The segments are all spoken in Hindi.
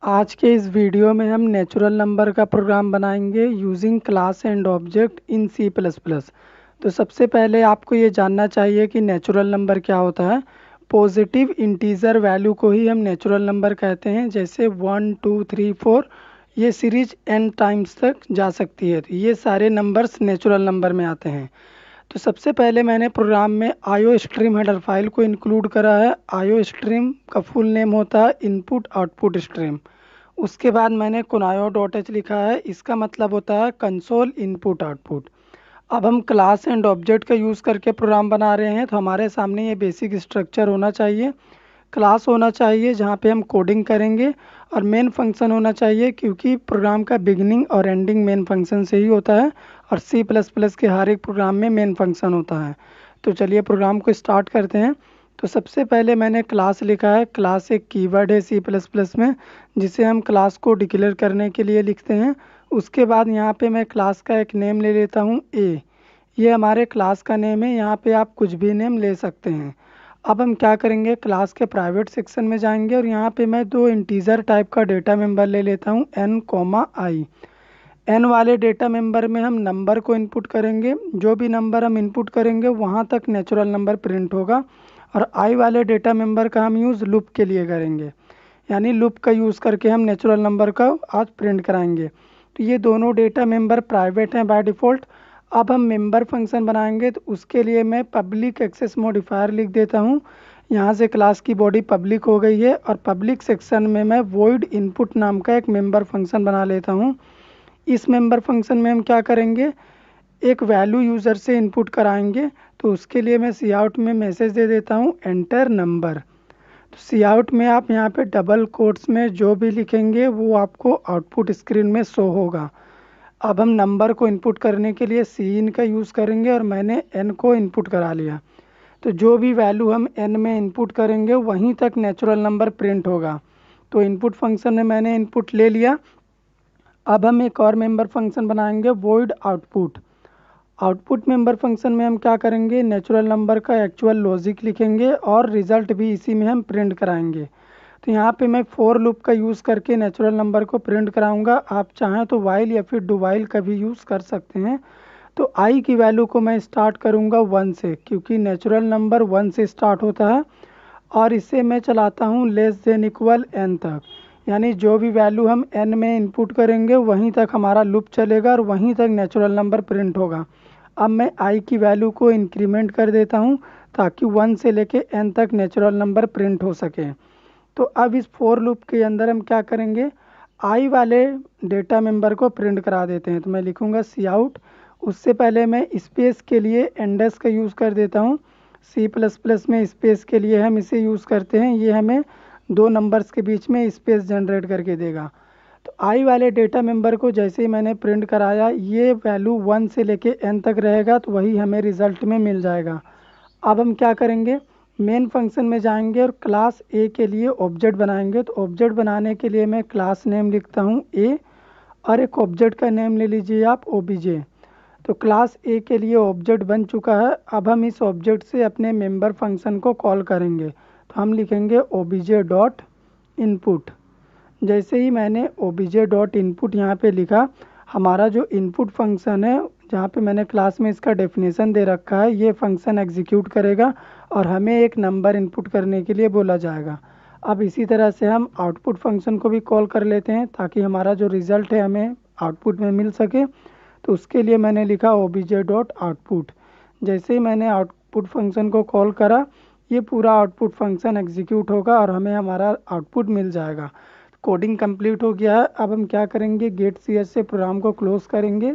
आज के इस वीडियो में हम नेचुरल नंबर का प्रोग्राम बनाएंगे using class and object in C plus plus. तो सबसे पहले आपको ये जानना चाहिए कि नेचुरल नंबर क्या होता है। पॉजिटिव इंटीजर वैल्यू को ही हम नेचुरल नंबर कहते हैं। जैसे 1 2 3 4 ये सीरीज n टाइम्स तक जा सकती है, तो ये सारे नंबर्स नेचुरल नंबर में आते हैं। तो सबसे पहले मैंने प्रोग्राम में आईओ स्ट्रीम हेडर फाइल को इंक्लूड करा है। आईओ स्ट्रीम का फुल नेम होता है इनपुट आउटपुट स्ट्रीम। उसके बाद मैंने कुनायो डॉट एच लिखा है, इसका मतलब होता है कंसोल इनपुट आउटपुट। अब हम क्लास एंड ऑब्जेक्ट का यूज़ करके प्रोग्राम बना रहे हैं, तो हमारे सामने ये बेसिक स्ट्रक्चर होना चाहिए। क्लास होना चाहिए जहाँ पे हम कोडिंग करेंगे, और मेन फंक्शन होना चाहिए क्योंकि प्रोग्राम का बिगिनिंग और एंडिंग मेन फंक्शन से ही होता है, और सी प्लस प्लस के हर एक प्रोग्राम में मेन फंक्शन होता है। तो चलिए प्रोग्राम को स्टार्ट करते हैं। तो सबसे पहले मैंने क्लास लिखा है। क्लास एक कीवर्ड है सी प्लस प्लस में, जिसे हम क्लास को डिक्लेयर करने के लिए लिखते हैं। उसके बाद यहाँ पे मैं क्लास का एक नेम ले लेता हूँ ए। ये हमारे क्लास का नेम है, यहाँ पे आप कुछ भी नेम ले सकते हैं। अब हम क्या करेंगे, क्लास के प्राइवेट सेक्शन में जाएंगे और यहाँ पे मैं दो इंटीजर टाइप का डेटा मेंबर ले लेता हूँ n कोमा आई। एन वाले डेटा मेंबर में हम नंबर को इनपुट करेंगे। जो भी नंबर हम इनपुट करेंगे वहाँ तक नेचुरल नंबर प्रिंट होगा। और आई वाले डेटा मेंबर का हम यूज़ लूप के लिए करेंगे, यानी लूप का यूज़ करके हम नेचुरल नंबर का आज प्रिंट कराएंगे। तो ये दोनों डेटा मेंबर प्राइवेट हैं बाय डिफ़ॉल्ट। अब हम मेंबर फंक्शन बनाएंगे, तो उसके लिए मैं पब्लिक एक्सेस मॉडिफायर लिख देता हूँ। यहाँ से क्लास की बॉडी पब्लिक हो गई है, और पब्लिक सेक्शन में मैं वॉइड इनपुट नाम का एक मेंबर फंक्शन बना लेता हूँ। इस मेंबर फंक्शन में हम क्या करेंगे, एक वैल्यू यूज़र से इनपुट कराएंगे। तो उसके लिए मैं सी आउट में मैसेज दे देता हूँ एंटर नंबर। तो सी आउट में आप यहाँ पे डबल कोट्स में जो भी लिखेंगे वो आपको आउटपुट स्क्रीन में शो होगा। अब हम नंबर को इनपुट करने के लिए सी इन का यूज़ करेंगे, और मैंने एन को इनपुट करा लिया। तो जो भी वैल्यू हम एन में इनपुट करेंगे वहीं तक नेचुरल नंबर प्रिंट होगा। तो इनपुट फंक्शन में मैंने इनपुट ले लिया। अब हम एक और मेंबर फंक्शन बनाएंगे void output. Output member function में हम क्या करेंगे, नेचुरल नंबर का एक्चुअल लॉजिक लिखेंगे और रिज़ल्ट भी इसी में हम प्रिंट कराएंगे। तो यहाँ पे मैं फॉर लूप का यूज़ करके नेचुरल नंबर को प्रिंट कराऊंगा। आप चाहें तो वाइल या फिर डू वाइल का भी यूज़ कर सकते हैं। तो आई की वैल्यू को मैं स्टार्ट करूँगा 1 से, क्योंकि नेचुरल नंबर 1 से स्टार्ट होता है। और इसे मैं चलाता हूँ लेस देन इक्वल एन तक, यानी जो भी वैल्यू हम एन में इनपुट करेंगे वहीं तक हमारा लूप चलेगा और वहीं तक नेचुरल नंबर प्रिंट होगा। अब मैं आई की वैल्यू को इंक्रीमेंट कर देता हूँ ताकि 1 से लेके एन तक नेचुरल नंबर प्रिंट हो सके। तो अब इस फोर लूप के अंदर हम क्या करेंगे, आई वाले डेटा मेंबर को प्रिंट करा देते हैं। तो मैं लिखूँगा सी आउट। उससे पहले मैं स्पेस के लिए एंडस का यूज़ कर देता हूँ। सी प्लस प्लस में स्पेस के लिए हम इसे यूज़ करते हैं, ये हमें दो नंबर्स के बीच में स्पेस जनरेट करके देगा। तो आई वाले डेटा मेंबर को जैसे ही मैंने प्रिंट कराया, ये वैल्यू 1 से लेके n तक रहेगा, तो वही हमें रिज़ल्ट में मिल जाएगा। अब हम क्या करेंगे, मेन फंक्शन में जाएंगे और क्लास ए के लिए ऑब्जेक्ट बनाएंगे। तो ऑब्जेक्ट बनाने के लिए मैं क्लास नेम लिखता हूँ ए, और एक ऑब्जेक्ट का नेम ले लीजिए आप ओबीजे। तो क्लास ए के लिए ऑब्जेक्ट बन चुका है। अब हम इस ऑब्जेक्ट से अपने मेंबर फंक्शन को कॉल करेंगे। तो हम लिखेंगे ओबीजे डॉट इनपुट। जैसे ही मैंने ओबीजे डॉट इनपुट यहाँ पे लिखा, हमारा जो इनपुट फंक्शन है, जहाँ पे मैंने क्लास में इसका डेफिनेशन दे रखा है, ये फंक्शन एग्जीक्यूट करेगा और हमें एक नंबर इनपुट करने के लिए बोला जाएगा। अब इसी तरह से हम आउटपुट फंक्शन को भी कॉल कर लेते हैं ताकि हमारा जो रिज़ल्ट है हमें आउटपुट में मिल सके। तो उसके लिए मैंने लिखा ओबीजे डॉट आउटपुट। जैसे ही मैंने आउटपुट फंक्शन को कॉल करा, ये पूरा आउटपुट फंक्शन एग्जीक्यूट होगा और हमें हमारा आउटपुट मिल जाएगा। कोडिंग कंप्लीट हो गया है। अब हम क्या करेंगे, गेट सीएच से प्रोग्राम को क्लोज करेंगे।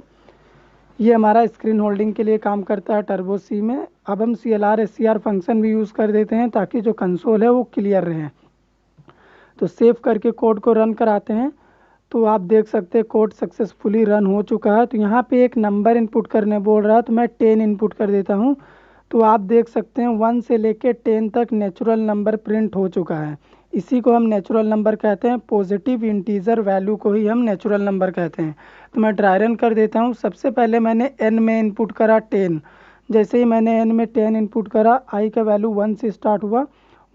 ये हमारा स्क्रीन होल्डिंग के लिए काम करता है टर्बो सी में। अब हम CLR SCR फंक्शन भी यूज़ कर देते हैं ताकि जो कंसोल है वो क्लियर रहे। तो सेव करके कोड को रन कराते हैं। तो आप देख सकते हैं कोड सक्सेसफुली रन हो चुका है। तो यहाँ पे एक नंबर इनपुट करने बोल रहा है, तो मैं 10 इनपुट कर देता हूँ। तो आप देख सकते हैं 1 से लेके 10 तक नेचुरल नंबर प्रिंट हो चुका है। इसी को हम नेचुरल नंबर कहते हैं। पॉजिटिव इंटीजर वैल्यू को ही हम नेचुरल नंबर कहते हैं। तो मैं ड्राई रन कर देता हूँ। सबसे पहले मैंने n में इनपुट करा 10। जैसे ही मैंने n में 10 इनपुट करा, i का वैल्यू 1 से स्टार्ट हुआ।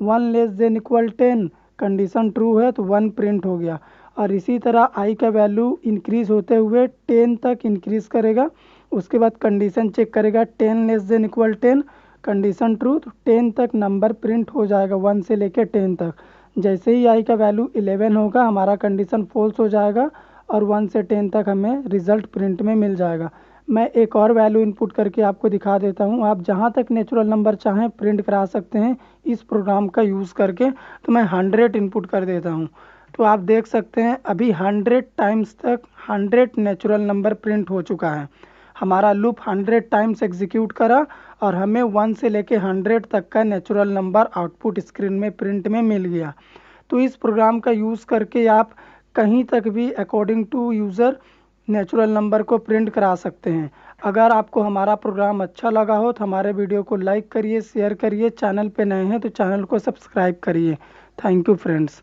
1 less than equal 10, condition true है तो 1 प्रिंट हो गया। और इसी तरह आई का वैल्यू इंक्रीज़ होते हुए 10 तक इंक्रीज़ करेगा। उसके बाद कंडीशन चेक करेगा 10 less than equal 10, condition true, तो 10 तक नंबर प्रिंट हो जाएगा 1 से लेकर 10 तक। जैसे ही आई का वैल्यू 11 होगा हमारा कंडीशन फॉल्स हो जाएगा और 1 से 10 तक हमें रिज़ल्ट प्रिंट में मिल जाएगा। मैं एक और वैल्यू इनपुट करके आपको दिखा देता हूँ। आप जहाँ तक नेचुरल नंबर चाहें प्रिंट करा सकते हैं इस प्रोग्राम का यूज़ करके। तो मैं 100 इनपुट कर देता हूँ। तो आप देख सकते हैं अभी 100 टाइम्स तक 100 नेचुरल नंबर प्रिंट हो चुका है। हमारा लूप 100 टाइम्स एग्जीक्यूट करा और हमें 1 से लेके 100 तक का नेचुरल नंबर आउटपुट स्क्रीन में प्रिंट में मिल गया। तो इस प्रोग्राम का यूज़ करके आप कहीं तक भी according to user natural number को प्रिंट करा सकते हैं। अगर आपको हमारा प्रोग्राम अच्छा लगा हो तो हमारे वीडियो को लाइक करिए, शेयर करिए, चैनल पे नए हैं तो चैनल को सब्सक्राइब करिए। Thank you friends.